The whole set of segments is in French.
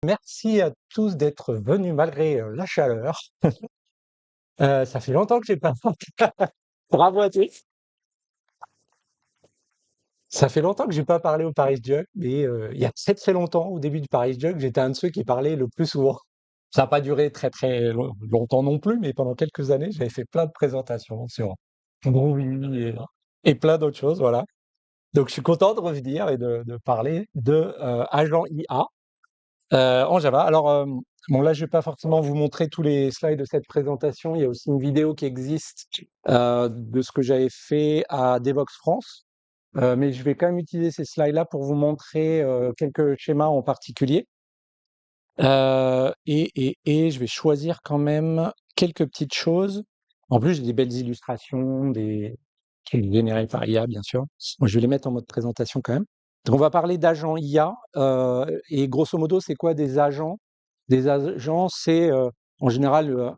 Merci à tous d'être venus malgré la chaleur. Ça fait longtemps que j'ai pas. Bravo à tous. Ça fait longtemps que j'ai pas parlé au Paris Jug, mais il y a très très longtemps, au début du Paris Jug, j'étais un de ceux qui parlait le plus souvent. Ça n'a pas duré très très longtemps non plus, mais pendant quelques années, j'avais fait plein de présentations sur Groovy et plein d'autres choses, voilà. Donc je suis content de revenir et de parler de Agent IA. En Java. Alors, bon, là, je vais pas forcément vous montrer tous les slides de cette présentation. Il y a aussi une vidéo qui existe de ce que j'avais fait à Devox France. Mais je vais quand même utiliser ces slides-là pour vous montrer quelques schémas en particulier. Et je vais choisir quand même quelques petites choses. En plus, j'ai des belles illustrations, qui sont générées par IA, bien sûr. Moi, je vais les mettre en mode présentation quand même. Donc, on va parler d'agents IA. Et grosso modo, c'est quoi des agents? Des agents, c'est en général,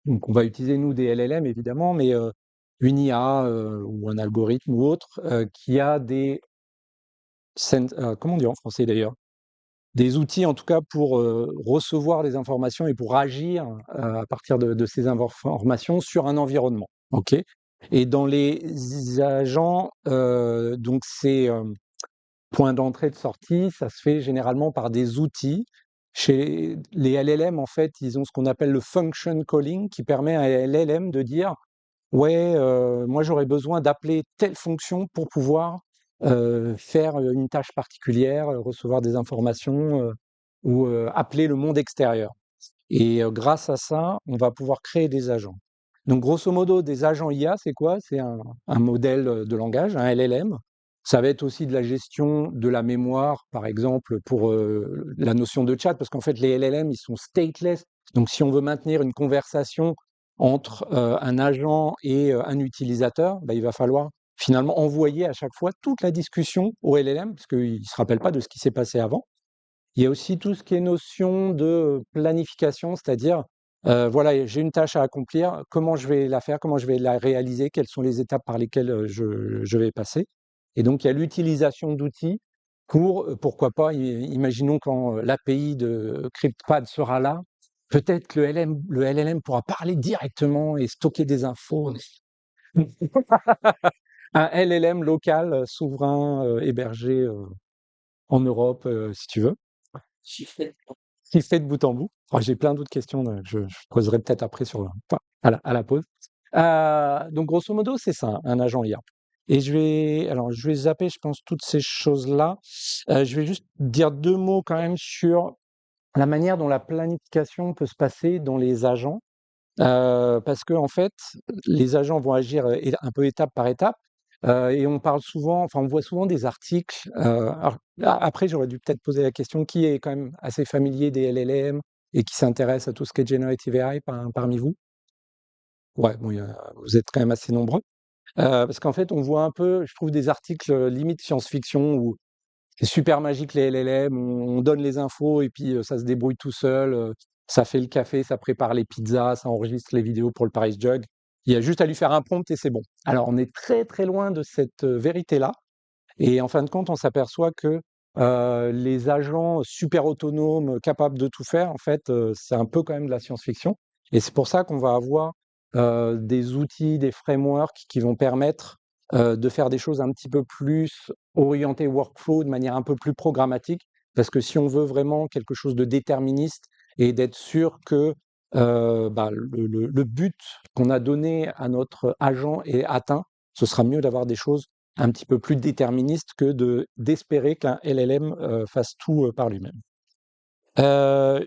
donc on va utiliser nous des LLM évidemment, mais une IA ou un algorithme ou autre qui a comment on dit en français d'ailleurs? Des outils en tout cas pour recevoir les informations et pour agir à partir de ces informations sur un environnement. Ok. Et dans les agents, donc ces points d'entrée de sortie, ça se fait généralement par des outils. Chez les LLM, en fait, ils ont ce qu'on appelle le function calling qui permet à un LLM de dire ouais, moi j'aurais besoin d'appeler telle fonction pour pouvoir faire une tâche particulière, recevoir des informations ou appeler le monde extérieur. Et grâce à ça, on va pouvoir créer des agents. Donc grosso modo, des agents IA, c'est quoi? C'est un modèle de langage, un LLM. Ça va être aussi de la gestion de la mémoire, par exemple, pour la notion de chat, parce qu'en fait, les LLM, ils sont stateless. Donc si on veut maintenir une conversation entre un agent et un utilisateur, bah, il va falloir finalement envoyer à chaque fois toute la discussion au LLM, parce qu'il ne se rappelle pas de ce qui s'est passé avant. Il y a aussi tout ce qui est notion de planification, c'est-à-dire, voilà, j'ai une tâche à accomplir, comment je vais la faire, comment je vais la réaliser, quelles sont les étapes par lesquelles je vais passer. Et donc, il y a l'utilisation d'outils pour, pourquoi pas, imaginons quand l'API de CryptPad sera là, peut-être que le LLM pourra parler directement et stocker des infos. Un LLM local, souverain, hébergé en Europe, si tu veux. Qui fait de bout en bout. Oh, j'ai plein d'autres questions, je poserai peut-être après enfin, à la pause. Donc grosso modo, c'est ça, un agent IA. Et alors je vais zapper, je pense, toutes ces choses-là. Je vais juste dire deux mots quand même sur la manière dont la planification peut se passer dans les agents. Parce que en fait, les agents vont agir un peu étape par étape. Et on parle souvent, enfin, on voit souvent des articles. Alors, après, j'aurais dû peut-être poser la question qui est quand même assez familier des LLM et qui s'intéresse à tout ce qui est generative AI parmi vous? Ouais, bon, vous êtes quand même assez nombreux. Parce qu'en fait, on voit un peu, je trouve, des articles limite science-fiction où c'est super magique les LLM, on donne les infos et puis ça se débrouille tout seul, ça fait le café, ça prépare les pizzas, ça enregistre les vidéos pour le Paris Jug. Il y a juste à lui faire un prompt et c'est bon. Alors on est très très loin de cette vérité-là. Et en fin de compte, on s'aperçoit que les agents super autonomes, capables de tout faire, en fait, c'est un peu quand même de la science-fiction. Et c'est pour ça qu'on va avoir des outils, des frameworks qui vont permettre de faire des choses un petit peu plus orientées workflow, de manière un peu plus programmatique. Parce que si on veut vraiment quelque chose de déterministe et d'être sûr que bah, le but qu'on a donné à notre agent est atteint, ce sera mieux d'avoir des choses un petit peu plus déterministe que d'espérer qu'un LLM fasse tout par lui-même. Alors,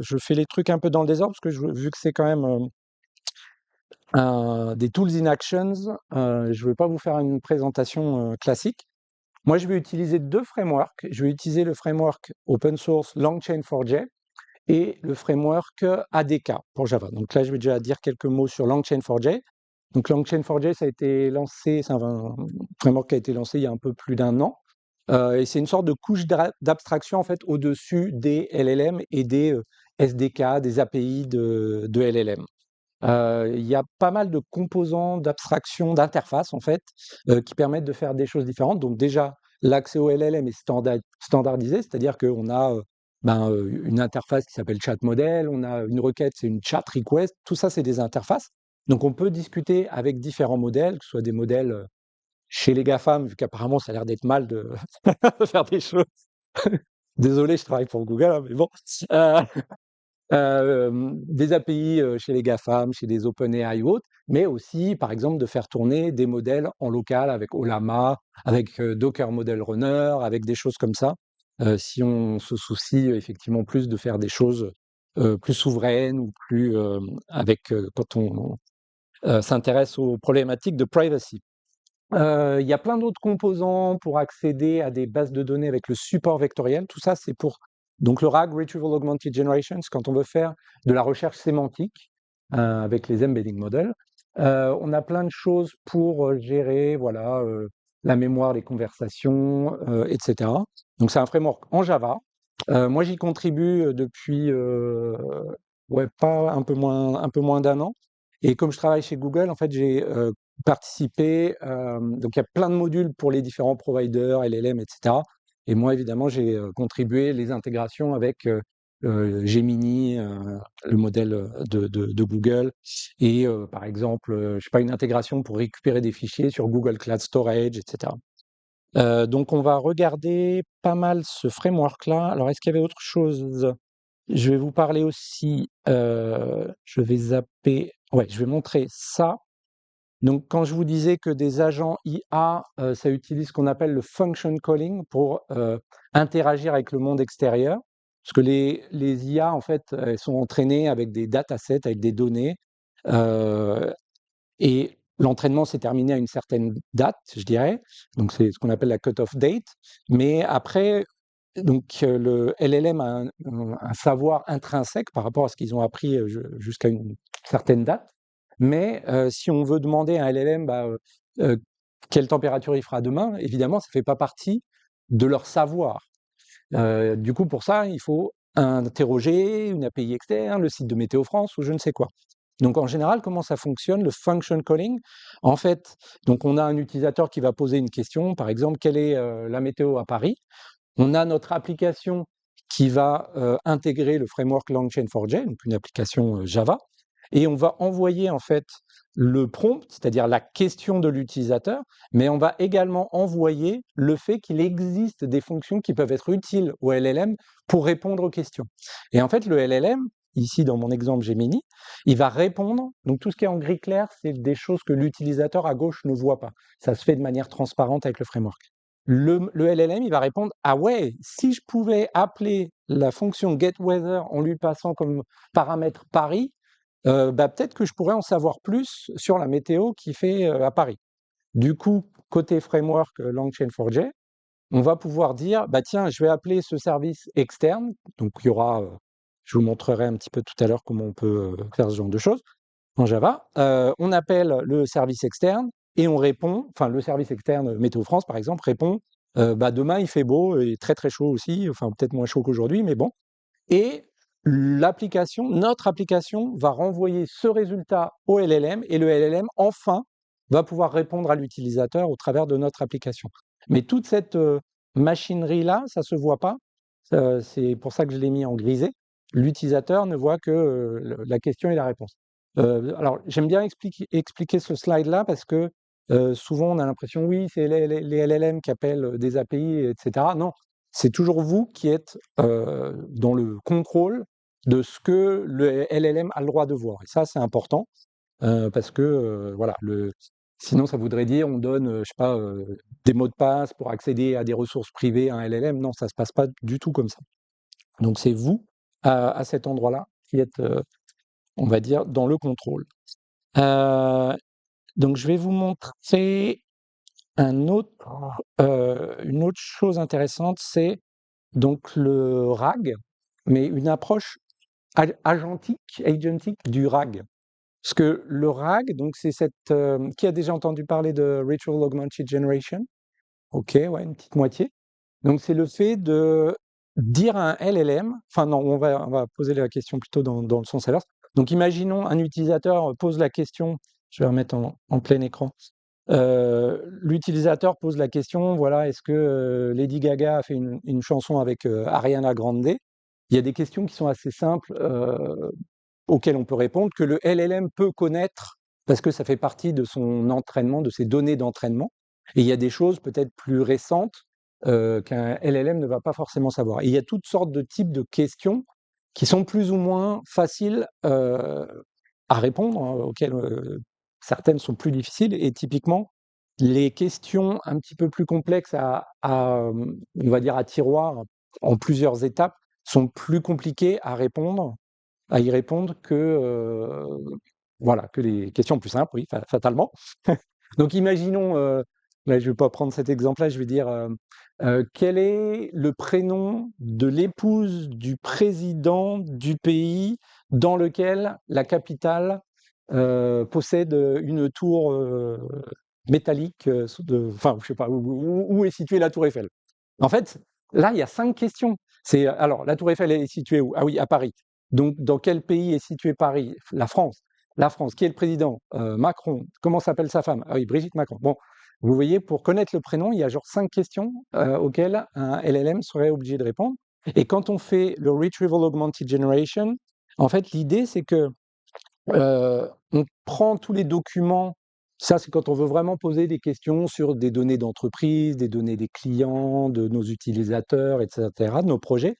je fais les trucs un peu dans le désordre parce que vu que c'est quand même des tools in actions, je ne vais pas vous faire une présentation classique. Moi, je vais utiliser deux frameworks. Je vais utiliser le framework open source LangChain4j et le framework ADK pour Java. Donc là, je vais déjà dire quelques mots sur LangChain4j. Donc LangChain4j, ça a été lancé, c'est un framework qui a été lancé il y a un peu plus d'un an. Et c'est une sorte de couche d'abstraction en fait au-dessus des LLM et des SDK, des API de LLM. Il y a pas mal de composants d'abstraction, d'interface en fait, qui permettent de faire des choses différentes. Donc déjà, l'accès au LLM est standardisé, c'est-à-dire qu'on a une interface qui s'appelle chat model, on a une requête, c'est une chat request, tout ça, c'est des interfaces. Donc on peut discuter avec différents modèles, que ce soit des modèles chez les GAFAM, vu qu'apparemment ça a l'air d'être mal de de faire des choses. Désolé, je travaille pour Google, hein, mais bon. Euh, des API chez les GAFAM, chez les OpenAI ou autres, mais aussi, par exemple, de faire tourner des modèles en local avec Ollama, avec Docker Model Runner, avec des choses comme ça, si on se soucie effectivement plus de faire des choses plus souveraines ou plus avec quand on s'intéresse aux problématiques de privacy. Il y a plein d'autres composants pour accéder à des bases de données avec le support vectoriel. Tout ça, c'est pour donc le RAG, Retrieval Augmented Generation, c'est quand on veut faire de la recherche sémantique avec les embedding models. On a plein de choses pour gérer voilà, la mémoire, les conversations, etc. Donc c'est un framework en Java. Moi, j'y contribue depuis ouais, pas un peu moins d'un an. Et comme je travaille chez Google, en fait, j'ai participer. Donc, il y a plein de modules pour les différents providers, LLM, etc. Et moi, évidemment, j'ai contribué les intégrations avec Gemini, le modèle de Google, et par exemple, je sais pas, une intégration pour récupérer des fichiers sur Google Cloud Storage, etc. Donc, on va regarder pas mal ce framework-là. Alors, est-ce qu'il y avait autre chose? Je vais vous parler aussi, je vais zapper, ouais, je vais montrer ça. Donc, quand je vous disais que des agents IA, ça utilise ce qu'on appelle le function calling pour interagir avec le monde extérieur. Parce que les IA, en fait, elles sont entraînées avec des datasets, avec des données. euh, et l'entraînement s'est terminé à une certaine date, je dirais. Donc, c'est ce qu'on appelle la cut-off date. Mais après, donc, le LLM a un savoir intrinsèque par rapport à ce qu'ils ont appris jusqu'à une certaine date. Mais si on veut demander à un LLM euh, quelle température il fera demain, évidemment, ça ne fait pas partie de leur savoir. Du coup, pour ça, il faut interroger une API externe, le site de Météo France ou je ne sais quoi. Donc, en général, comment ça fonctionne, le function calling? En fait, donc on a un utilisateur qui va poser une question, par exemple, quelle est la météo à Paris? On a notre application qui va intégrer le framework LangChain4j, donc une application Java, et on va envoyer en fait le prompt, c'est-à-dire la question de l'utilisateur, mais on va également envoyer le fait qu'il existe des fonctions qui peuvent être utiles au LLM pour répondre aux questions. Et en fait, le LLM, ici dans mon exemple Gemini, il va répondre, donc tout ce qui est en gris clair, c'est des choses que l'utilisateur à gauche ne voit pas. Ça se fait de manière transparente avec le framework. Le LLM, il va répondre: ah ouais, si je pouvais appeler la fonction getWeather en lui passant comme paramètre Paris, peut-être que je pourrais en savoir plus sur la météo qu'il fait à Paris. Du coup, côté framework LangChain4j, on va pouvoir dire: bah tiens, je vais appeler ce service externe. Donc il y aura, je vous montrerai un petit peu tout à l'heure comment on peut faire ce genre de choses en Java. On appelle le service externe et on répond, enfin le service externe Météo France par exemple répond demain il fait beau et très très chaud aussi, enfin peut-être moins chaud qu'aujourd'hui, mais bon. Et l'application, notre application va renvoyer ce résultat au LLM et le LLM enfin va pouvoir répondre à l'utilisateur au travers de notre application. Mais toute cette machinerie-là, ça ne se voit pas. C'est pour ça que je l'ai mis en grisé. L'utilisateur ne voit que la question et la réponse. Alors, j'aime bien expliquer ce slide-là parce que souvent on a l'impression, oui, c'est les LLM qui appellent des API, etc. Non, c'est toujours vous qui êtes dans le contrôle de ce que le LLM a le droit de voir. Et ça, c'est important parce que voilà, sinon ça voudrait dire on donne, je sais pas, des mots de passe pour accéder à des ressources privées à un LLM. Non, ça se passe pas du tout comme ça. Donc c'est vous à cet endroit-là qui êtes, on va dire, dans le contrôle. Euh, donc je vais vous montrer une autre chose intéressante, c'est donc le RAG, mais une approche agentique du RAG. Parce que le RAG, donc c'est cette. Qui a déjà entendu parler de Retrieval Augmented Generation? Ok, ouais, une petite moitié. Donc c'est le fait de dire à un LLM, enfin non, on va poser la question plutôt dans le sens inverse. Donc imaginons un utilisateur pose la question, je vais remettre en plein écran. L'utilisateur pose la question, voilà, est-ce que Lady Gaga a fait une chanson avec Ariana Grande? il y a des questions qui sont assez simples auxquelles on peut répondre, que le LLM peut connaître parce que ça fait partie de son entraînement, de ses données d'entraînement. Et il y a des choses peut-être plus récentes qu'un LLM ne va pas forcément savoir. Et il y a toutes sortes de types de questions qui sont plus ou moins faciles à répondre, hein, auxquelles certaines sont plus difficiles. Et typiquement, les questions un petit peu plus complexes on va dire, à tiroir en plusieurs étapes sont plus compliquées à y répondre voilà, que les questions plus simples, oui, fatalement. Donc imaginons, là je vais pas prendre cet exemple-là, je vais dire, quel est le prénom de l'épouse du président du pays dans lequel la capitale possède une tour métallique, enfin, je sais pas, où est située la tour Eiffel. En fait, là, il y a 5 questions. Alors, la tour Eiffel est située où? Ah oui, à Paris. Donc, dans quel pays est situé Paris? La France. La France. Qui est le président? Macron. Comment s'appelle sa femme? Ah oui, Brigitte Macron. Bon, vous voyez, pour connaître le prénom, il y a genre 5 questions auxquelles un LLM serait obligé de répondre. Et quand on fait le Retrieval Augmented Generation, en fait, l'idée, c'est que on prend tous les documents, ça c'est quand on veut vraiment poser des questions sur des données d'entreprise, des données des clients, de nos utilisateurs, et cetera, de nos projets.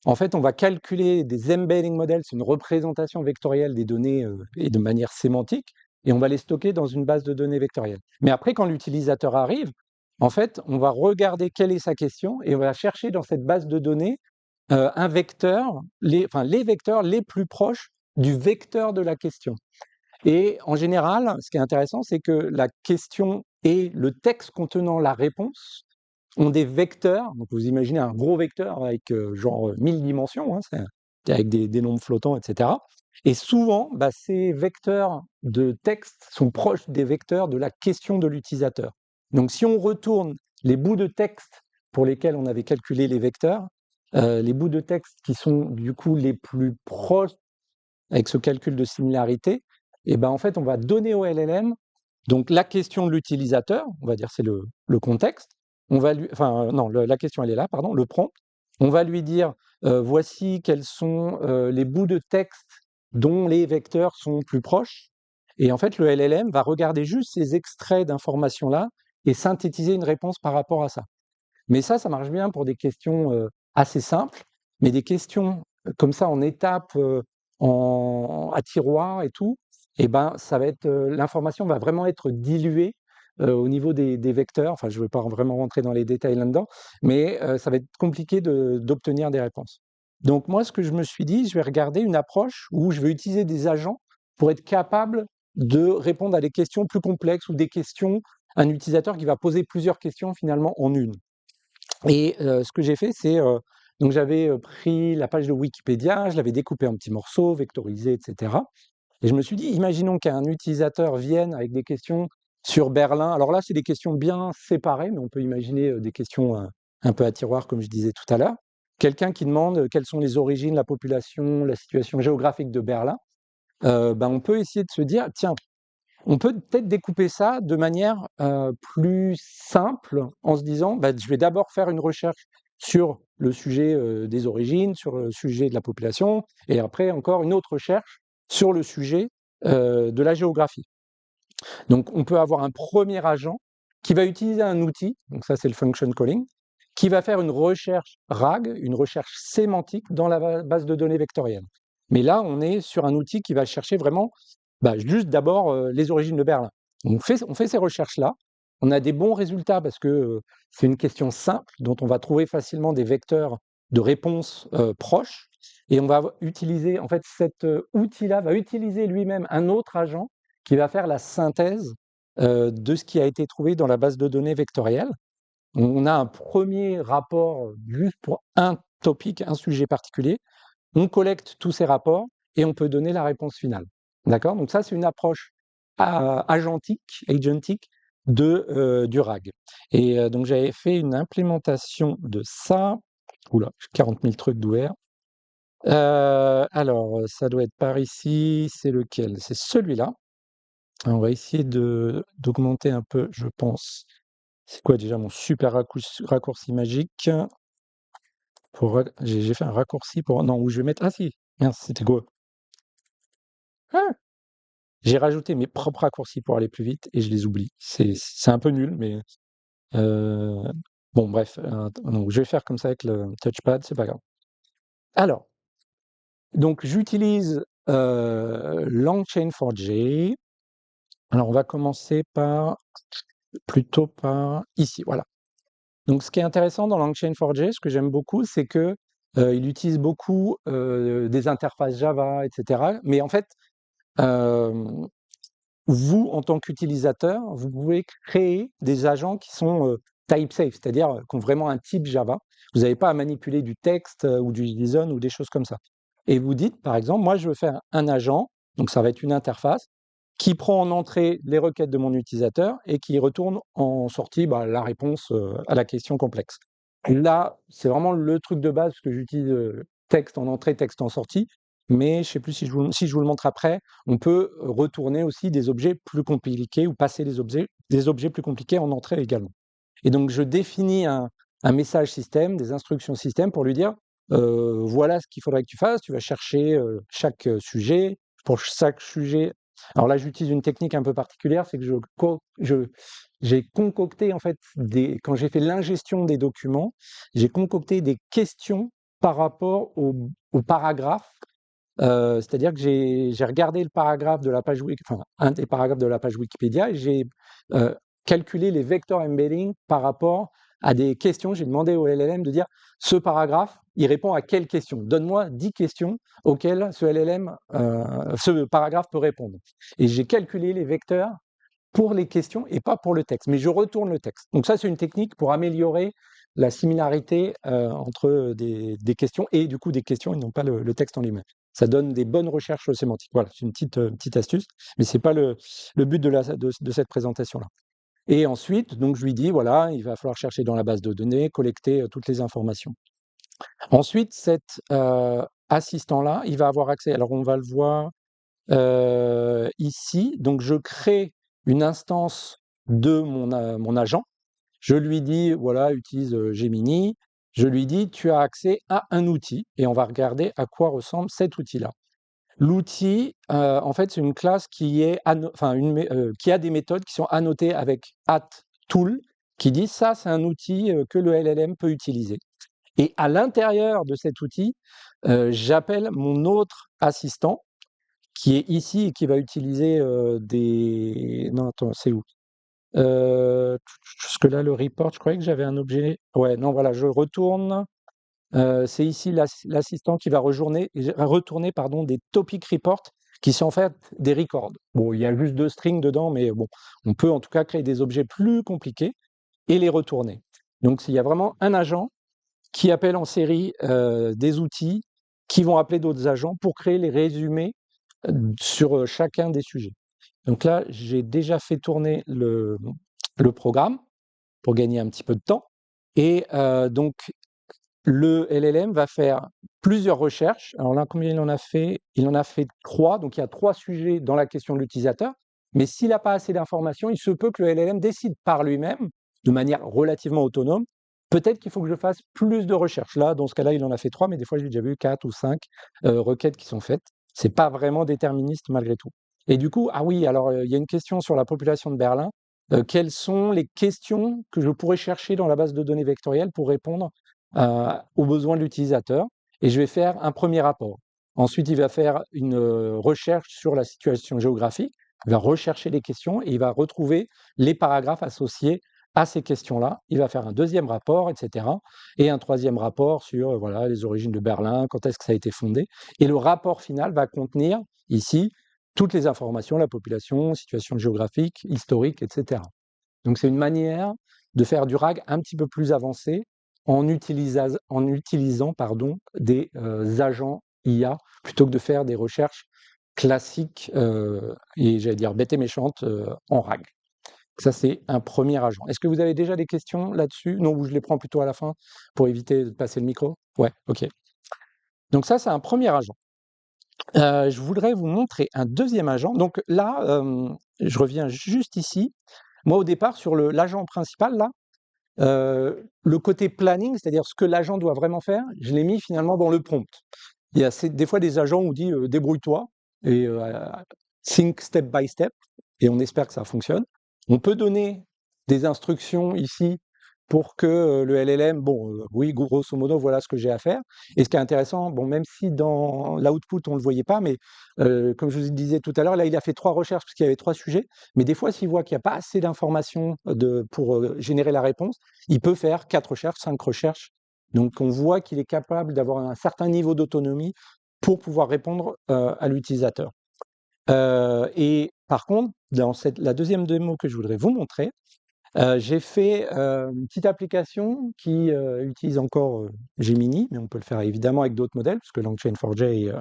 En fait, on va calculer des embedding models, c'est une représentation vectorielle des données et de manière sémantique, et on va les stocker dans une base de données vectorielle. Mais après, quand l'utilisateur arrive, en fait, on va regarder quelle est sa question et on va chercher dans cette base de données un vecteur, enfin les vecteurs les plus proches du vecteur de la question. Et en général, ce qui est intéressant, c'est que la question et le texte contenant la réponse ont des vecteurs. Donc vous imaginez un gros vecteur avec genre 1000 dimensions, hein, avec des nombres flottants, etc. Et souvent, bah, ces vecteurs de texte sont proches des vecteurs de la question de l'utilisateur. Donc si on retourne les bouts de texte pour lesquels on avait calculé les vecteurs, les bouts de texte qui sont du coup les plus proches avec ce calcul de similarité, et ben en fait, on va donner au LLM donc la question de l'utilisateur, on va dire c'est le contexte. On va lui, enfin non, la question elle est là, pardon, le prompt. On va lui dire voici quels sont les bouts de texte dont les vecteurs sont plus proches. Et en fait, le LLM va regarder juste ces extraits d'informations là et synthétiser une réponse par rapport à ça. Mais ça marche bien pour des questions assez simples, mais des questions comme ça en étapes, à tiroir et tout, et ben, ça va être, l'information va vraiment être diluée au niveau des vecteurs. Enfin, je ne vais pas vraiment rentrer dans les détails là-dedans, mais ça va être compliqué d'obtenir des réponses. Donc moi, ce que je me suis dit, je vais regarder une approche où je vais utiliser des agents pour être capable de répondre à des questions plus complexes ou des questions, un utilisateur qui va poser plusieurs questions finalement en une. Et ce que j'ai fait, c'est, donc j'avais, pris la page de Wikipédia, je l'avais découpée en petits morceaux, vectorisée et cetera. Et je me suis dit: «Imaginons qu'un utilisateur vienne avec des questions sur Berlin». Alors là, c'est des questions bien séparées, mais on peut imaginer, des questions, un peu à tiroir comme je disais tout à l'heure. Quelqu'un qui demande, quelles sont les origines, la population, la situation géographique de Berlin. Ben, on peut essayer de se dire: «Tiens, on peut peut-être découper ça de manière plus simple en se disant, bah, je vais d'abord faire une recherche sur le sujet des origines, sur le sujet de la population, et après encore une autre recherche sur le sujet de la géographie. Donc on peut avoir un premier agent qui va utiliser un outil, donc ça c'est le function calling, qui va faire une recherche RAG, une recherche sémantique dans la base de données vectorielle. Mais là, on est sur un outil qui va chercher vraiment bah, juste d'abord les origines de Berlin. On fait ces recherches-là, on a des bons résultats parce que c'est une question simple dont on va trouver facilement des vecteurs de réponse proches, et on va utiliser, en fait, cet outil-là va utiliser lui-même un autre agent qui va faire la synthèse de ce qui a été trouvé dans la base de données vectorielle. On a un premier rapport juste pour un topic, un sujet particulier. On collecte tous ces rapports et on peut donner la réponse finale. D'accord? Donc ça, c'est une approche agentique du RAG. Et donc j'avais fait une implémentation de ça. Oula, 40 000 trucs d'ouvert. Alors, ça doit être par ici. C'est lequel? C'est celui-là. On va essayer d'augmenter un peu, je pense. C'est quoi déjà mon super raccourci magique? j'ai fait un raccourci pour non, où je vais mettre ah si, mince, c'était quoi? Ah! J'ai rajouté mes propres raccourcis pour aller plus vite et je les oublie. C'est un peu nul, mais heu, bon bref, donc je vais faire comme ça avec le touchpad, c'est pas grave. Alors, donc j'utilise, LangChain4j. Alors on va commencer plutôt par ici, voilà. Donc ce qui est intéressant dans LangChain4j, ce que j'aime beaucoup, c'est que, il utilise beaucoup, des interfaces Java et cetera. Mais en fait, hem vous, en tant qu'utilisateur, vous pouvez créer des agents qui sont type safe, c'est-à-dire qui ont vraiment un type Java. Vous n'avez pas à manipuler du texte ou du JSON ou des choses comme ça. Et vous dites, par exemple, moi, je veux faire un agent, donc ça va être une interface, qui prend en entrée les requêtes de mon utilisateur et qui retourne en sortie la réponse à la question complexe. Là, c'est vraiment le truc de base, parce que j'utilise texte en entrée, texte en sortie, mais je ne sais plus si je vous le montre après, on peut retourner aussi des objets plus compliqués ou passer des objets plus compliqués en entrée également. Et donc, je définis un message système, des instructions système pour lui dire, voilà ce qu'il faudrait que tu fasses. Tu vas chercher chaque sujet. Pour chaque sujet, alors là, j'utilise une technique un peu particulière, c'est que j'ai concocté, en fait, quand j'ai fait l'ingestion des documents, j'ai concocté des questions par rapport au paragraphe. C'est-à-dire que j'ai regardé le paragraphe de la page enfin, un des paragraphes de la page Wikipédia et j'ai calculé les vecteurs embedding par rapport à des questions. J'ai demandé au LLM de dire ce paragraphe, il répond à quelle question? Donne-moi 10 questions auxquelles ce paragraphe peut répondre. Et j'ai calculé les vecteurs pour les questions et pas pour le texte, mais je retourne le texte. Donc ça, c'est une technique pour améliorer la similarité entre des questions et du coup des questions et non pas le texte en lui-même. Ça donne des bonnes recherches sémantiques. Voilà, c'est une petite astuce, mais c'est pas le but de cette présentation-là. Et ensuite, donc je lui dis, voilà, il va falloir chercher dans la base de données, collecter toutes les informations. Ensuite, cet assistant-là, il va avoir accès, alors on va le voir ici, donc je crée une instance de mon agent. Je lui dis, voilà, utilise Gemini. Je lui dis, tu as accès à un outil et on va regarder à quoi ressemble cet outil-là. L'outil, en fait, c'est une classe qui a des méthodes qui sont annotées avec @tool, qui dit ça, c'est un outil que le LLM peut utiliser. Et à l'intérieur de cet outil, j'appelle mon autre assistant qui est ici et qui va utiliser des. Non, attends, c'est où? Parce que là, le report, je croyais que j'avais un objet. Ouais, non, voilà, je retourne. C'est ici l'assistant qui va retourner pardon, des topic reports qui sont en fait des records. Bon, il y a juste 2 strings dedans, mais bon, on peut en tout cas créer des objets plus compliqués et les retourner. Donc, il y a vraiment un agent qui appelle en série des outils qui vont appeler d'autres agents pour créer les résumés sur chacun des sujets. Donc là, j'ai déjà fait tourner le programme pour gagner un petit peu de temps. Et donc, le LLM va faire plusieurs recherches. Alors là, combien il en a fait? Il en a fait 3. Donc, il y a 3 sujets dans la question de l'utilisateur. Mais s'il n'a pas assez d'informations, il se peut que le LLM décide par lui-même, de manière relativement autonome, peut-être qu'il faut que je fasse plus de recherches. Là, dans ce cas-là, il en a fait 3, mais des fois, j'ai déjà vu 4 ou 5 requêtes qui sont faites. C'est pas vraiment déterministe malgré tout. Et du coup, ah oui, alors il y a une question sur la population de Berlin. Quelles sont les questions que je pourrais chercher dans la base de données vectorielle pour répondre aux besoins de l'utilisateur? Et je vais faire un premier rapport. Ensuite, il va faire une recherche sur la situation géographique, il va rechercher les questions et il va retrouver les paragraphes associés à ces questions-là. Il va faire un deuxième rapport, etc. Et un troisième rapport sur voilà, les origines de Berlin, quand est-ce que ça a été fondé. Et le rapport final va contenir ici toutes les informations, la population, situation géographique, historique, etc. Donc c'est une manière de faire du RAG un petit peu plus avancé en utilisant pardon, des agents IA plutôt que de faire des recherches classiques et j'allais dire bêtes et méchantes en RAG. Ça, c'est un premier agent. Est-ce que vous avez déjà des questions là-dessus? Non, ou je les prends plutôt à la fin pour éviter de passer le micro? Ouais, ok. Donc ça, c'est un premier agent. Je voudrais vous montrer un deuxième agent. Donc là, je reviens juste ici. Moi, au départ, sur l'agent principal, là, Le côté planning, c'est-à-dire ce que l'agent doit vraiment faire, je l'ai mis finalement dans le prompt. Il y a des fois des agents où on dit débrouille-toi et think step by step, et on espère que ça fonctionne. On peut donner des instructions ici pour que le LLM, bon, oui, grosso modo, voilà ce que j'ai à faire. Et ce qui est intéressant, bon, même si dans l'output on ne le voyait pas, mais comme je vous disais tout à l'heure, là il a fait 3 recherches parce qu'il y avait 3 sujets. Mais des fois, s'il voit qu'il n'y a pas assez d'informations pour générer la réponse, il peut faire 4 recherches, 5 recherches. Donc on voit qu'il est capable d'avoir un certain niveau d'autonomie pour pouvoir répondre à l'utilisateur. Et par contre, dans la deuxième démo que je voudrais vous montrer, j'ai fait une petite application qui utilise encore Gemini, mais on peut le faire évidemment avec d'autres modèles, parce que LangChain4j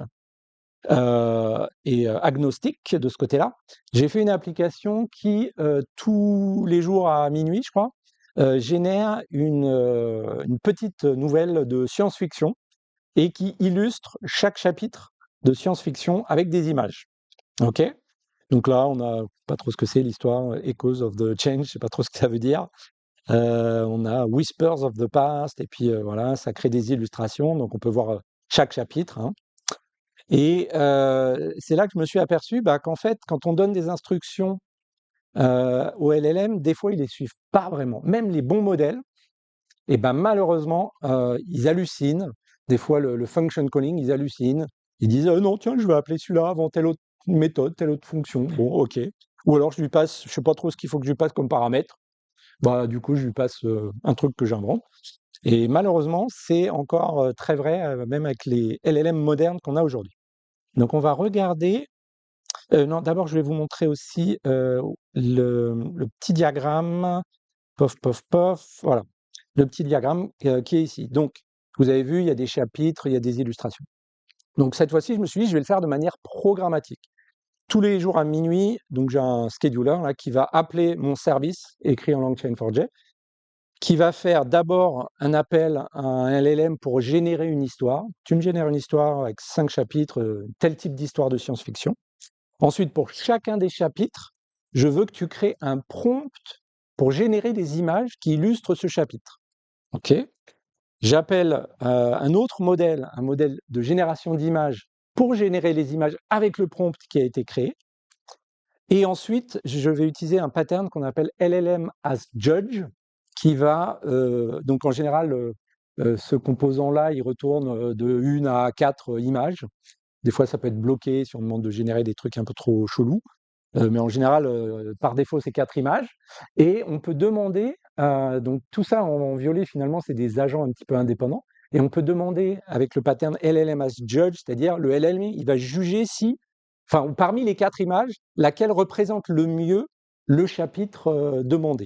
est agnostique de ce côté-là. J'ai fait une application qui, tous les jours à minuit, je crois, génère une petite nouvelle de science-fiction et qui illustre chaque chapitre de science-fiction avec des images. OK? Donc là, on n'a pas trop ce que c'est l'histoire, Echoes of the Change, je sais pas trop ce que ça veut dire. On a Whispers of the Past, et puis voilà, ça crée des illustrations, donc on peut voir chaque chapitre, hein. Et c'est là que je me suis aperçu qu'en fait, quand on donne des instructions au LLM, des fois, ils les suivent pas vraiment. Même les bons modèles, et malheureusement, ils hallucinent. Des fois, le function calling, ils hallucinent. Ils disent non, tiens, je vais appeler celui-là avant telle autre méthode, telle autre fonction. Bon, ok. Ou alors, je lui passe, je sais pas trop ce qu'il faut que je lui passe comme paramètre. Du coup, je lui passe un truc que j'invente. Et malheureusement, c'est encore très vrai, même avec les LLM modernes qu'on a aujourd'hui. Donc, on va regarder. Non, d'abord, je vais vous montrer aussi le petit diagramme. Pof, pof, pof. Voilà. Le petit diagramme qui est ici. Donc, vous avez vu, il y a des chapitres, il y a des illustrations. Donc, cette fois-ci, je me suis dit, je vais le faire de manière programmatique. Tous les jours à minuit, donc j'ai un scheduler là, qui va appeler mon service écrit en LangChain4j, qui va faire d'abord un appel à un LLM pour générer une histoire. Tu me génères une histoire avec 5 chapitres, tel type d'histoire de science-fiction. Ensuite, pour chacun des chapitres, je veux que tu crées un prompt pour générer des images qui illustrent ce chapitre. OK? J'appelle un autre modèle, un modèle de génération d'images pour générer les images avec le prompt qui a été créé. Et ensuite, je vais utiliser un pattern qu'on appelle LLM as Judge, qui va, donc en général, ce composant-là, il retourne de 1 à 4 images. Des fois, ça peut être bloqué si on demande de générer des trucs un peu trop chelous. Mais en général, par défaut, c'est 4 images. Et on peut demander, donc tout ça en violet, finalement, c'est des agents un petit peu indépendants. Et on peut demander avec le pattern LLM as Judge, c'est-à-dire le LLM, il va juger si, enfin, parmi les 4 images, laquelle représente le mieux le chapitre demandé.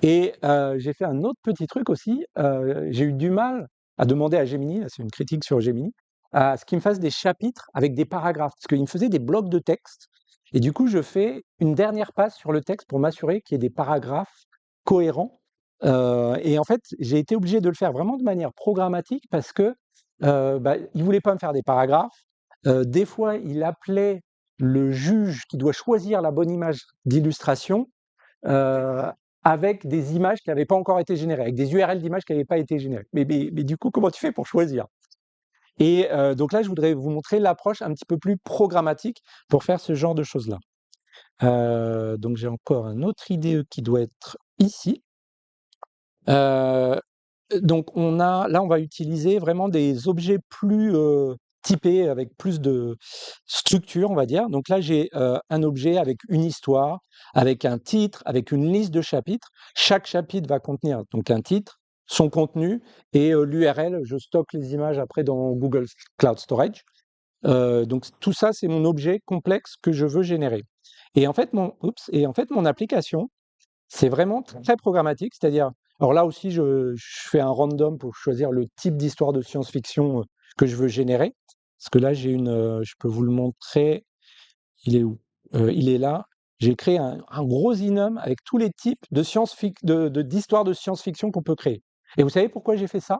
Et j'ai fait un autre petit truc aussi. J'ai eu du mal à demander à Gemini, là, c'est une critique sur Gemini, à ce qu'il me fasse des chapitres avec des paragraphes, parce qu'il me faisait des blocs de texte. Et du coup, je fais une dernière passe sur le texte pour m'assurer qu'il y ait des paragraphes cohérents. Et en fait, j'ai été obligé de le faire vraiment de manière programmatique parce que il voulait pas me faire des paragraphes. Des fois, il appelait le juge qui doit choisir la bonne image d'illustration euh, avec des images qui n'avaient pas encore été générées, avec des URL d'images qui n'avaient pas été générées. Mais du coup, comment tu fais pour choisir? Et donc là, je voudrais vous montrer l'approche un petit peu plus programmatique pour faire ce genre de choses-là. Donc j'ai encore un autre IDE qui doit être ici. Donc là, on va utiliser vraiment des objets plus typés, avec plus de structure, on va dire. Donc là, j'ai un objet avec une histoire, avec un titre, avec une liste de chapitres. Chaque chapitre va contenir donc un titre, son contenu et l'URL. Je stocke les images après dans Google Cloud Storage. Donc tout ça, c'est mon objet complexe que je veux générer. Et en fait, mon application, c'est vraiment très programmatique, c'est-à-dire, alors là aussi, je fais un random pour choisir le type d'histoire de science-fiction que je veux générer. Parce que là, je peux vous le montrer. Il est où? Il est là. J'ai créé un gros enum avec tous les types d'histoires de science-fiction qu'on peut créer. Et vous savez pourquoi j'ai fait ça?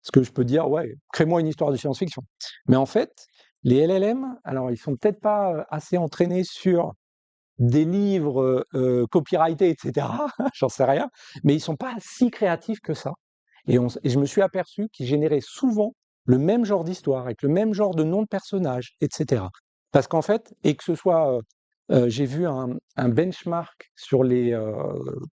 Parce que je peux dire, ouais, crée-moi une histoire de science-fiction. Mais en fait, les LLM, alors ils sont peut-être pas assez entraînés sur des livres copyrightés, etc. J'en sais rien, mais ils sont pas si créatifs que ça. Et je me suis aperçu qu'ils généraient souvent le même genre d'histoire, avec le même genre de nom de personnage, etc. Parce qu'en fait, et que ce soit, j'ai vu un benchmark sur les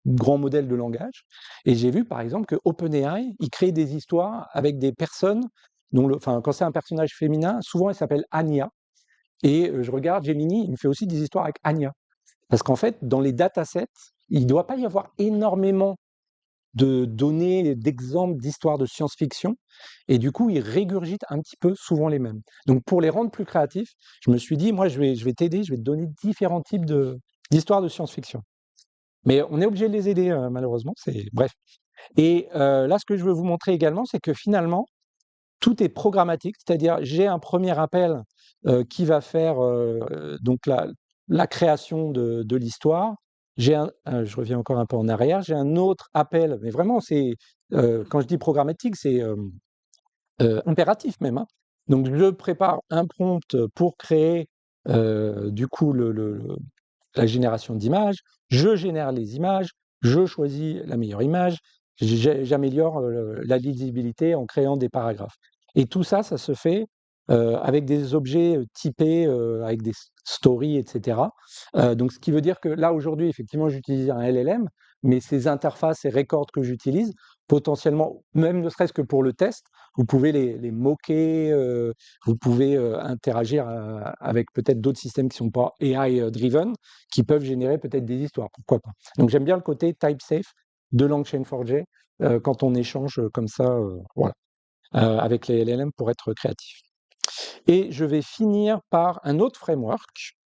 grands modèles de langage, et j'ai vu par exemple que OpenAI, il crée des histoires avec des personnes dont enfin, quand c'est un personnage féminin, souvent elle s'appelle Anya. Et je regarde Gemini, il me fait aussi des histoires avec Anya. Parce qu'en fait, dans les datasets, il ne doit pas y avoir énormément de données, d'exemples d'histoires de science-fiction, et du coup, il régurgite un petit peu souvent les mêmes. Donc, pour les rendre plus créatifs, je me suis dit, moi, je vais t'aider, je vais te donner différents types d'histoires de science-fiction. Mais on est obligé de les aider, malheureusement, c'est bref. Et là, ce que je veux vous montrer également, c'est que finalement, tout est programmatique, c'est-à-dire j'ai un premier appel qui va faire donc la création de l'histoire. Je reviens encore un peu en arrière, j'ai un autre appel, mais vraiment c'est quand je dis programmatique, c'est impératif même, hein. Donc je prépare un prompt pour créer du coup la génération d'images, je génère les images, je choisis la meilleure image, j'améliore la lisibilité en créant des paragraphes. Et tout ça, ça se fait avec des objets typés, avec des stories, etc. Donc, ce qui veut dire que là, aujourd'hui, effectivement, j'utilise un LLM, mais ces interfaces et records que j'utilise, potentiellement, même ne serait-ce que pour le test, vous pouvez les moquer, vous pouvez interagir avec peut-être d'autres systèmes qui ne sont pas AI driven, qui peuvent générer peut-être des histoires, pourquoi pas. Donc j'aime bien le côté type safe de LangChain4j quand on échange comme ça, voilà, avec les LLM pour être créatif. Et je vais finir par un autre framework,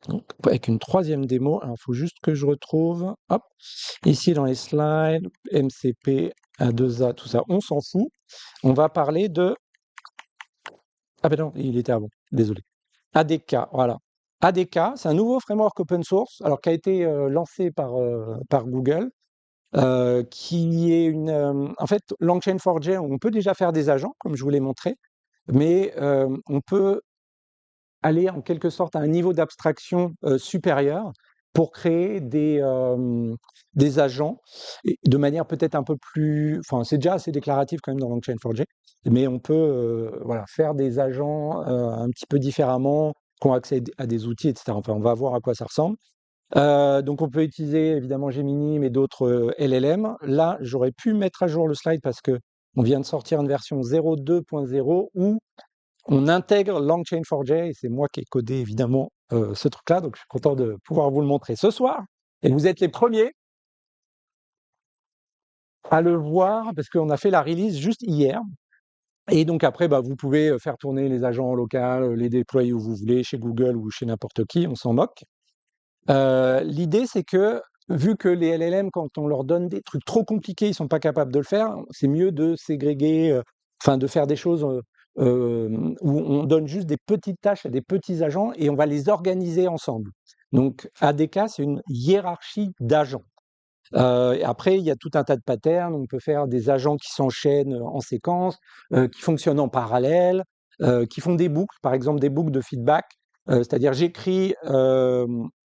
donc, avec une troisième démo. Alors, il faut juste que je retrouve, hop, ici dans les slides, MCP, A2A, tout ça, on s'en fout. On va parler de... Ah ben non, il était avant, désolé. ADK, voilà. ADK, c'est un nouveau framework open source, alors qui a été lancé par Google, qui est en fait, LangChain4j, on peut déjà faire des agents, comme je vous l'ai montré, mais on peut aller en quelque sorte à un niveau d'abstraction supérieur pour créer des agents de manière peut-être un peu plus... Enfin, c'est déjà assez déclaratif quand même dans LangChain4j, mais on peut voilà, faire des agents un petit peu différemment, qui ont accès à des outils, etc. Enfin, on va voir à quoi ça ressemble. Donc on peut utiliser évidemment Gemini, mais d'autres LLM. Là, j'aurais pu mettre à jour le slide parce que on vient de sortir une version 0.2.0 où on intègre LangChain4j, et c'est moi qui ai codé évidemment ce truc-là, donc je suis content de pouvoir vous le montrer ce soir. Et vous êtes les premiers à le voir parce qu'on a fait la release juste hier. Et donc après, bah, vous pouvez faire tourner les agents en local, les déployer où vous voulez, chez Google ou chez n'importe qui, on s'en moque. L'idée, c'est que, vu que les LLM, quand on leur donne des trucs trop compliqués, ils sont pas capables de le faire, c'est mieux de ségréguer, enfin de faire des choses où on donne juste des petites tâches à des petits agents et on va les organiser ensemble. Donc ADK, c'est une hiérarchie d'agents. Et après, il y a tout un tas de patterns. On peut faire des agents qui s'enchaînent en séquence, qui fonctionnent en parallèle, qui font des boucles, par exemple des boucles de feedback. C'est-à-dire, j'écris,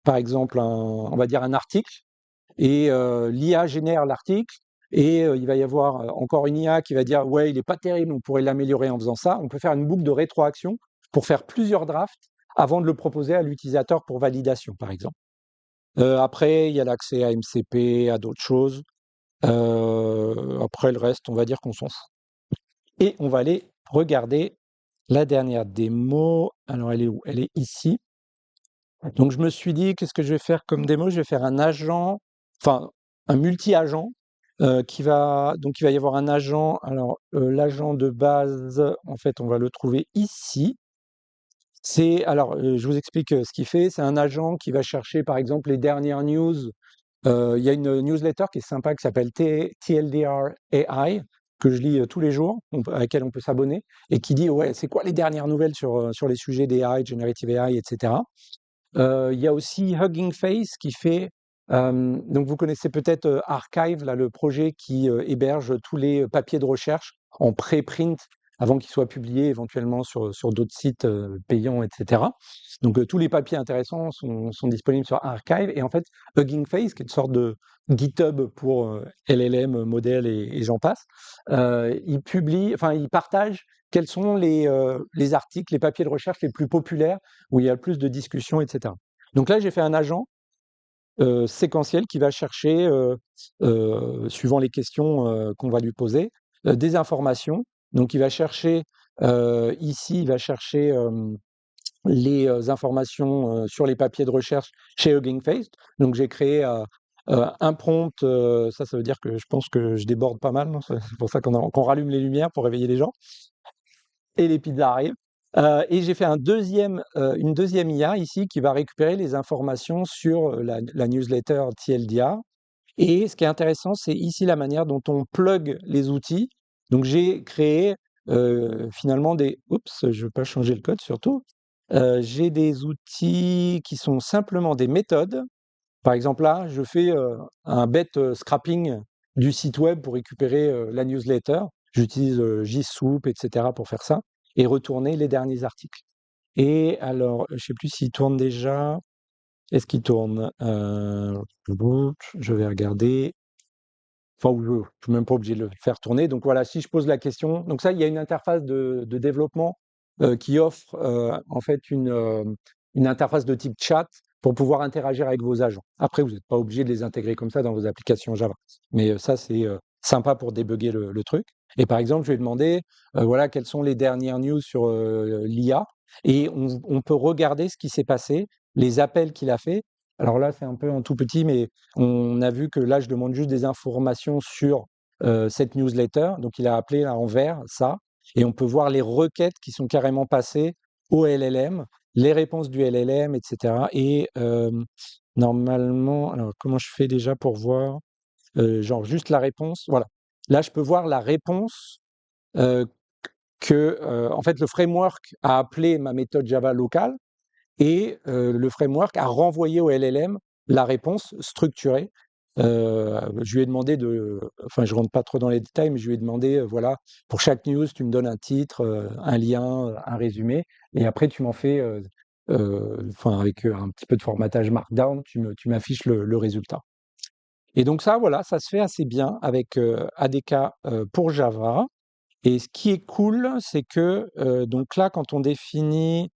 par exemple, on va dire un article, et l'IA génère l'article, et il va y avoir encore une IA qui va dire, ouais, il n'est pas terrible, on pourrait l'améliorer en faisant ça. On peut faire une boucle de rétroaction pour faire plusieurs drafts avant de le proposer à l'utilisateur pour validation, par exemple. Après, il y a l'accès à MCP, à d'autres choses. Après, le reste, on va dire qu'on s'en fout. Et on va aller regarder la dernière démo. Alors, elle est où? Elle est ici. Donc, je me suis dit, qu'est-ce que je vais faire comme démo? Je vais faire un agent, enfin, un multi-agent donc, il va y avoir un agent. Alors, l'agent de base, en fait, on va le trouver ici. Alors, je vous explique ce qu'il fait. C'est un agent qui va chercher, par exemple, les dernières news. Il y a une newsletter qui est sympa qui s'appelle TLDR AI, que je lis tous les jours, à laquelle on peut s'abonner, et qui dit, ouais, c'est quoi les dernières nouvelles sur les sujets d'AI, Generative AI, etc. Il y a aussi Hugging Face qui fait, donc vous connaissez peut-être Archive, là, le projet qui héberge tous les papiers de recherche en préprint avant qu'il soit publié éventuellement sur d'autres sites payants, etc. Donc tous les papiers intéressants sont disponibles sur Archive. Et en fait, Hugging Face, qui est une sorte de GitHub pour LLM, modèles et j'en passe, il partage quels sont les articles, les papiers de recherche les plus populaires, où il y a le plus de discussions, etc. Donc là, j'ai fait un agent séquentiel qui va chercher, suivant les questions qu'on va lui poser, des informations. Donc il va chercher, ici, il va chercher les informations sur les papiers de recherche chez Hugging Face. Donc j'ai créé un prompt, ça veut dire que je pense que je déborde pas mal, non? C'est pour ça qu'on rallume les lumières pour réveiller les gens et les pizzas arrivent. Et j'ai fait une deuxième IA ici qui va récupérer les informations sur la newsletter TLDR. Et ce qui est intéressant, c'est ici la manière dont on plug les outils. Donc j'ai créé finalement des... Oups, je ne veux pas changer le code surtout. J'ai des outils qui sont simplement des méthodes. Par exemple, là, je fais un bête scrapping du site web pour récupérer la newsletter. J'utilise JSoup, etc. pour faire ça et retourner les derniers articles. Et alors, je ne sais plus s'il tourne déjà. Est-ce qu'il tourne? Je vais regarder. Enfin, je ne suis même pas obligé de le faire tourner. Donc voilà, si je pose la question, donc ça, il y a une interface de développement qui offre en fait une interface de type chat pour pouvoir interagir avec vos agents. Après, vous n'êtes pas obligé de les intégrer comme ça dans vos applications Java. Mais ça, c'est sympa pour débugger le truc. Et par exemple, je vais demander, voilà, quelles sont les dernières news sur l'IA. Et on peut regarder ce qui s'est passé, les appels qu'il a fait. Alors là, c'est un peu en tout petit, mais on a vu que là, je demande juste des informations sur cette newsletter. Donc, il a appelé là en vert ça. Et on peut voir les requêtes qui sont carrément passées au LLM, les réponses du LLM, etc. Et normalement, alors comment je fais déjà pour voir genre juste la réponse? Voilà. Là, je peux voir la réponse euh, que, en fait, le framework a appelé ma méthode Java locale et le framework a renvoyé au LLM la réponse structurée. Je lui ai demandé enfin je rentre pas trop dans les détails, mais je lui ai demandé, voilà, pour chaque news, tu me donnes un titre, un lien, un résumé, et après tu m'en fais, enfin avec un petit peu de formatage Markdown, tu m'affiches le résultat. Et donc ça, voilà, ça se fait assez bien avec ADK pour Java. Et ce qui est cool, c'est que donc là, quand on définit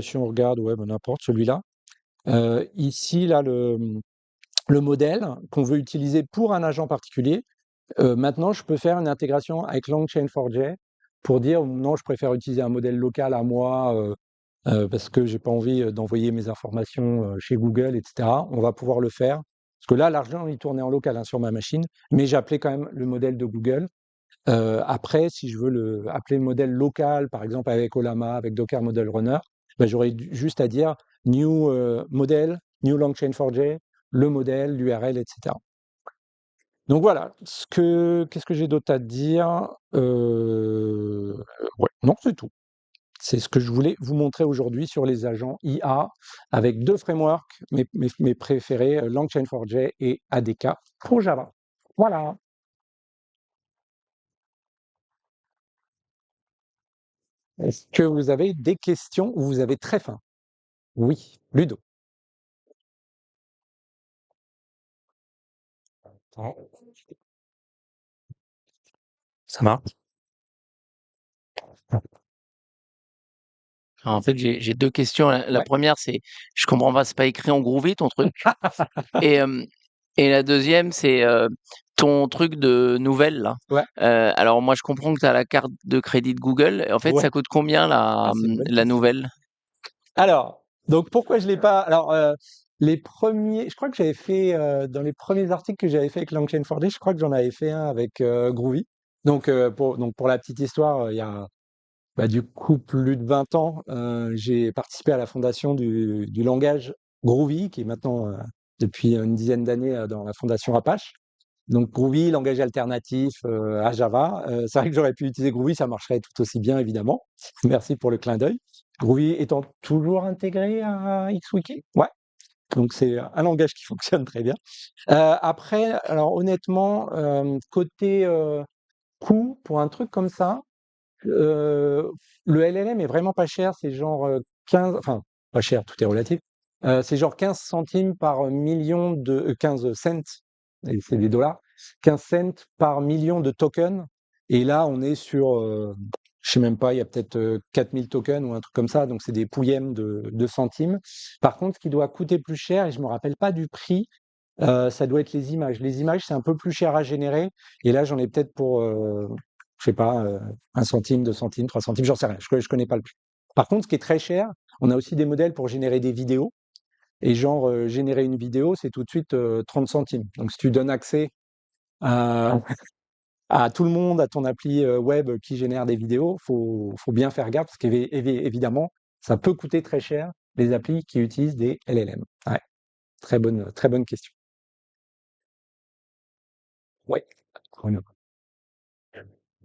si on regarde, ouais, ben n'importe, celui-là. Ici, là, le modèle qu'on veut utiliser pour un agent particulier, maintenant, je peux faire une intégration avec LangChain4j pour dire non, je préfère utiliser un modèle local à moi parce que j'ai pas envie d'envoyer mes informations chez Google, etc. On va pouvoir le faire. Parce que là, l'argent, il tournait en local hein, sur ma machine, mais j'appelais quand même le modèle de Google. Après, si je veux appeler le modèle local, par exemple avec Olama, avec Docker Model Runner, ben, j'aurais juste à dire new model, new LangChain4j, le modèle, l'URL, etc. Donc voilà, qu'est-ce que j'ai d'autre à dire? Ouais, non, c'est tout. C'est ce que je voulais vous montrer aujourd'hui sur les agents IA avec deux frameworks, mes préférés, LangChain4j et ADK pour Java. Voilà. Est-ce que vous avez des questions ou vous avez très faim? Oui, Ludo. Ouais. Ça marche. Alors, en fait, j'ai deux questions. La Ouais. première, c'est, je comprends pas, c'est pas écrit en Groovy ton truc. Et, et la deuxième, c'est ton truc de nouvelles là. Ouais. Alors moi, je comprends que tu as la carte de crédit de Google. En fait, Ouais. ça coûte combien Ah, c'est une bonne la question. nouvelle? Alors, donc pourquoi je l'ai pas? Alors, je crois que j'avais fait dans les premiers articles que j'avais fait avec LangChain4j, je crois que j'en avais fait un avec Groovy. Donc pour la petite histoire, il y a bah, du coup plus de 20 ans, j'ai participé à la fondation du langage Groovy, qui est maintenant depuis une dizaine d'années dans la fondation Apache. Donc Groovy, langage alternatif à Java. C'est vrai que j'aurais pu utiliser Groovy, ça marcherait tout aussi bien évidemment. Merci pour le clin d'œil. Groovy étant toujours intégré à XWiki. Ouais. Donc c'est un langage qui fonctionne très bien. Après, alors honnêtement, côté coût pour un truc comme ça, Heu, le LLM est vraiment pas cher, c'est genre, 15 enfin, pas cher, tout est relatif. C'est genre 15 centimes par million de 15 cents, et c'est des dollars, 15 cents par million de tokens. Et là, on est sur, je sais même pas, il y a peut-être, 4 000 tokens ou un truc comme ça, donc c'est des pouillèmes de centimes. Par contre, ce qui doit coûter plus cher, et je me rappelle pas du prix, ça doit être les images. Les images, c'est un peu plus cher à générer, et là, j'en ai peut-être pour, je sais pas, 1 centime, 2 centimes, 3 centimes, j'en sais rien, je connais pas le prix. Par contre, ce qui est très cher, on a aussi des modèles pour générer des vidéos, et genre, générer une vidéo, c'est tout de suite, 30 centimes. Donc si tu donnes accès à à tout le monde, à ton appli, web qui génère des vidéos, faut bien faire gaffe parce qu'évidemment, ça peut coûter très cher, les applis qui utilisent des LLM. Ouais, très bonne question. Ouais, Renaud,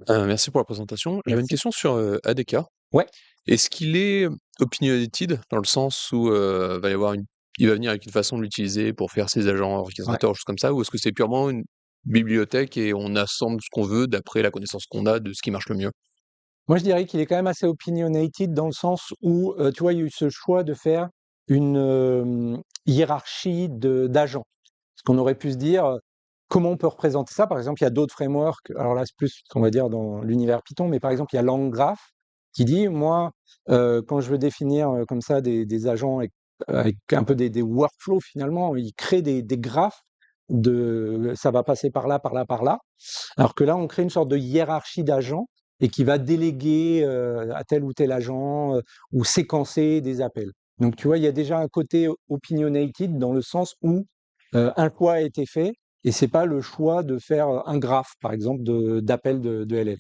Merci pour la présentation. J'avais une merci. question sur ADK. Ouais, Est-ce qu'il est opinionated dans le sens où il va venir avec une façon de l'utiliser pour faire ses agents ouais. orchestrateurs, choses comme ça, ou est-ce que c'est purement une bibliothèque et on assemble ce qu'on veut d'après la connaissance qu'on a de ce qui marche le mieux? Moi, je dirais qu'il est quand même assez opinionated dans le sens où, tu vois, il y a eu ce choix de faire une, hiérarchie d'agents. Parce qu'on aurait pu se dire, comment on peut représenter ça? Par exemple, il y a d'autres frameworks, alors là, c'est plus, on va dire, dans l'univers Python, mais par exemple, il y a LangGraph qui dit, moi, quand je veux définir, comme ça des agents avec un peu des workflows finalement, il crée des graphes ça va passer par là, par là, par là. Alors que là, on crée une sorte de hiérarchie d'agents et qui va déléguer à tel ou tel agent ou séquencer des appels. Donc, tu vois, il y a déjà un côté opinionated dans le sens où un choix a été fait et c'est pas le choix de faire un graphe, par exemple, d'appel de LLM.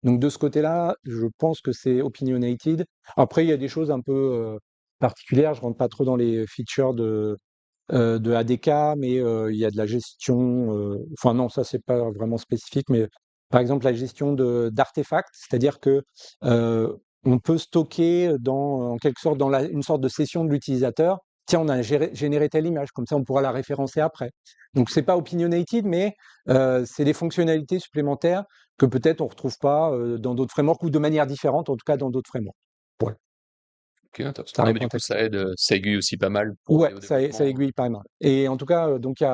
Donc, de ce côté-là, je pense que c'est opinionated. Après, il y a des choses un peu particulières. Je rentre pas trop dans les features de ADK, mais il y a de la gestion. Enfin non, ça c'est pas vraiment spécifique, mais par exemple la gestion d'artefacts, c'est-à-dire que euh, on peut stocker en quelque sorte dans une sorte de session de l'utilisateur. Tiens, on a généré telle image, comme ça on pourra la référencer après. Donc c'est pas opinionated, mais c'est des fonctionnalités supplémentaires que peut-être on retrouve pas dans d'autres frameworks ou de manière différente, en tout cas dans d'autres frameworks. Voilà, Ok, intéressant. ça Non, mais répond du à ta coup, question. ça aiguille aussi pas mal pour Ouais, aller au ça développement. aiguille pas mal. Et en tout cas, donc il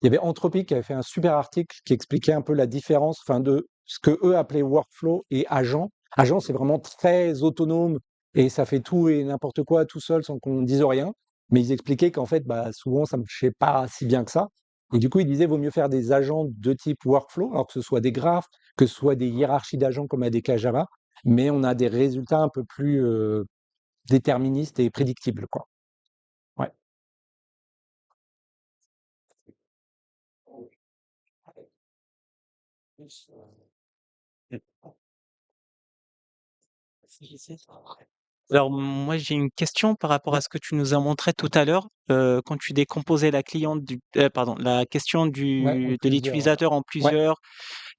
y avait Anthropic qui avait fait un super article qui expliquait un peu la différence, enfin de ce que eux appelaient workflow et agent. Agent, c'est vraiment très autonome et ça fait tout et n'importe quoi tout seul sans qu'on dise rien. Mais ils expliquaient qu'en fait, bah, souvent, ça ne marchait pas si bien que ça. Et du coup, ils disaient, vaut mieux faire des agents de type workflow, alors que ce soit des graphes, que ce soit des hiérarchies d'agents comme ADK Java, mais on a des résultats un peu plus déterministes et prédictibles, quoi. Ouais. Alors moi j'ai une question par rapport à ce que tu nous as montré tout à l'heure, quand tu décomposais la question Ouais, en de plusieurs. l'utilisateur en Ouais, plusieurs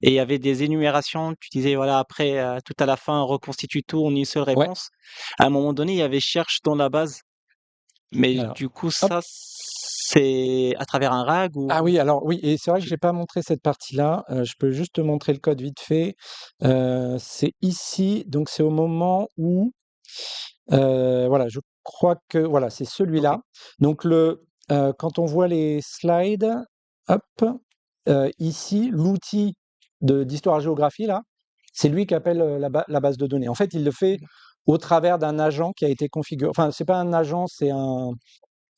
et il y avait des énumérations, tu disais voilà après, tout à la fin on reconstitue tout en une seule ouais. réponse. À un moment donné, il y avait cherche dans la base, mais Alors, du coup hop. ça c'est à travers un RAG Ah ou oui, alors oui, et c'est vrai que je j'ai pas montré cette partie-là. Je peux juste te montrer le code vite fait. C'est ici, donc c'est au moment où, voilà, je crois que voilà, c'est OK, celui-là. Donc quand on voit les slides, hop, ici, l'outil d'histoire-géographie là, c'est lui qui appelle la base de données. En fait, il le fait au travers d'un agent qui a été configuré. Enfin, c'est pas un agent, c'est un.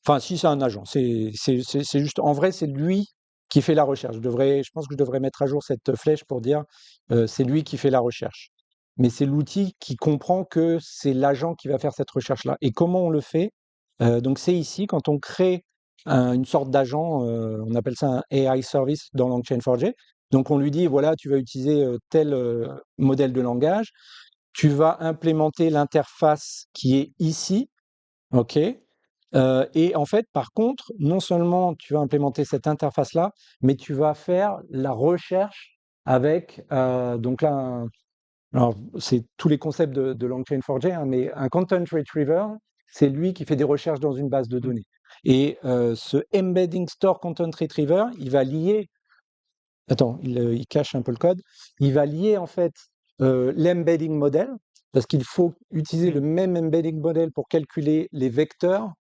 Enfin, si, c'est un agent. C'est juste, en vrai, c'est lui qui fait la recherche. Je pense que je devrais mettre à jour cette flèche pour dire, c'est lui qui fait la recherche. Mais c'est l'outil qui comprend que c'est l'agent qui va faire cette recherche-là. Et comment on le fait? Donc, c'est ici, quand on crée une sorte d'agent, on appelle ça un AI service dans LangChain4j. Donc, on lui dit, voilà, tu vas utiliser tel modèle de langage. Tu vas implémenter l'interface qui est ici. OK. Et en fait, par contre, non seulement tu vas implémenter cette interface-là, mais tu vas faire la recherche avec, donc là, alors c'est tous les concepts de LangChain4j, hein, mais un content retriever, c'est lui qui fait des recherches dans une base de mmh, données. Et ce embedding store content retriever, il va lier, attends, il cache un peu le code, il va lier en fait l'embedding model, parce qu'il faut utiliser le Mmh. même embedding model pour calculer les vecteurs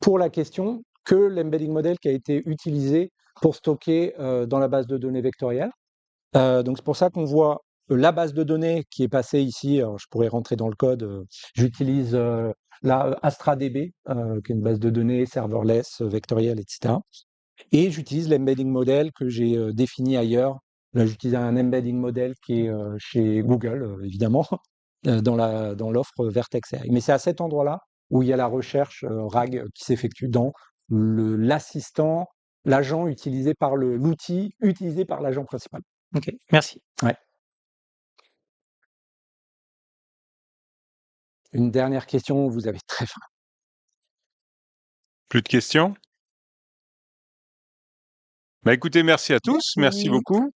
pour la question que l'embedding model qui a été utilisé pour stocker dans la base de données vectorielle. Donc c'est pour ça qu'on voit la base de données qui est passée ici. Alors je pourrais rentrer dans le code. J'utilise la AstraDB, qui est une base de données serverless, vectorielle, etc. Et j'utilise l'embedding model que j'ai défini ailleurs. Là, j'utilise un embedding model qui est chez Google, évidemment, dans l'offre Vertex AI. Mais c'est à cet endroit-là où il y a la recherche RAG qui s'effectue dans l'assistant, l'agent utilisé par l'outil utilisé par l'agent principal. OK, merci. Ouais. Une dernière question, vous avez très faim. Plus de questions? Bah écoutez, merci à tous, merci Merci. beaucoup.